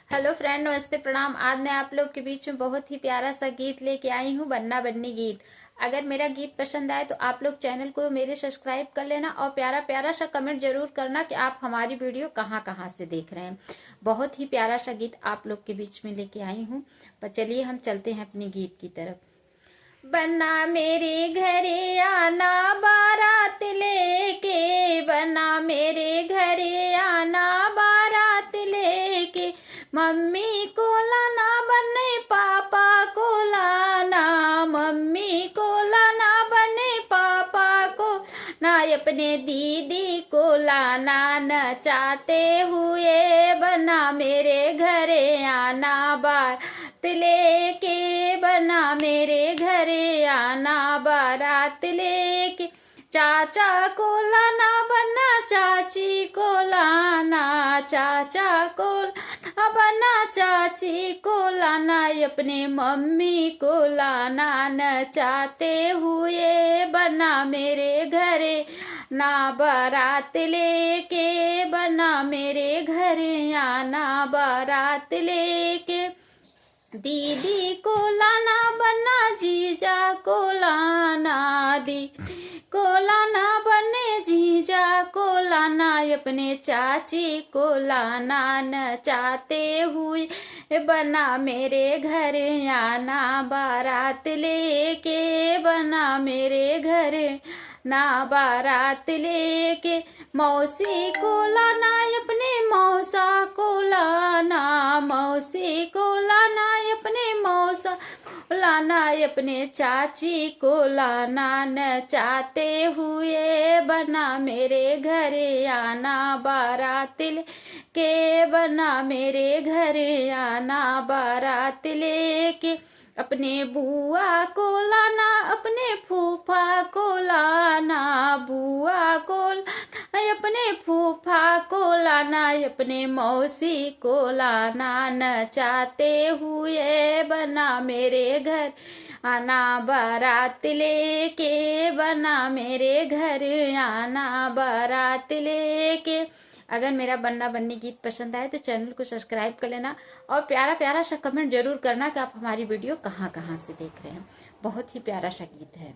Hello friend, नमस्ते, प्रणाम। आज मैं आप लोग के बीच में बहुत ही प्यारा सा गीत लेके आई हूँ, बन्ना बन्नी गीत। अगर मेरा गीत पसंद आए तो आप लोग चैनल को मेरे सब्सक्राइब कर लेना और प्यारा प्यारा सा कमेंट जरूर करना कि आप हमारी वीडियो कहाँ कहाँ से देख रहे हैं। बहुत ही प्यारा सा गीत आप लोग के बीच में लेके आई हूँ। पर चलिए हम चलते हैं अपनी गीत की तरफ। बन्ना मेरे घरे आना बारात लेके, बन्ना मेरे घरे आना बारात लेके, मम्मी को लाना बने पापा को लाना, मम्मी को लाना बने पापा को ना, अपने दीदी को लाना नचाते हुए, बना मेरे घरे आना बारात लेके, बना मेरे घरे आना बारात लेके, चाचा को लाना बना चाची को लाना, चाचा को लाना बना चाची को लाना, अपने मम्मी को लाना नचाते हुए, बना मेरे घरे ना बारात लेके, बना मेरे घरे आना बारात लेके, दीदी को लाना बना जीजा को लाना, दीदी को लाना बने जीजा को लाना, अपने चाची को लाना नचाते हुए, बना मेरे घर आना बारात लेके, बना मेरे घर ना बारात लेके, मौसी को लाना अपने मौसा को लाना, मौसी को लाना अपने मौसा लाना, अपने चाची को लाना नचाते हुए, बना मेरे घरे आना बारात लेके, बना मेरे घरे आना बारात लेके, अपने बुआ को लाना अपने फूफा को लाना, बुआ को लाना अपने फूफा को लाना, अपने मौसी को लाना नचाते हुए, बना मेरे घर आना बारात लेके, बना मेरे घर आना बारात लेके। अगर मेरा बन्ना बन्नी गीत पसंद आए तो चैनल को सब्सक्राइब कर लेना और प्यारा प्यारा सा कमेंट जरूर करना कि आप हमारी वीडियो कहाँ कहाँ से देख रहे हैं। बहुत ही प्यारा सा गीत है।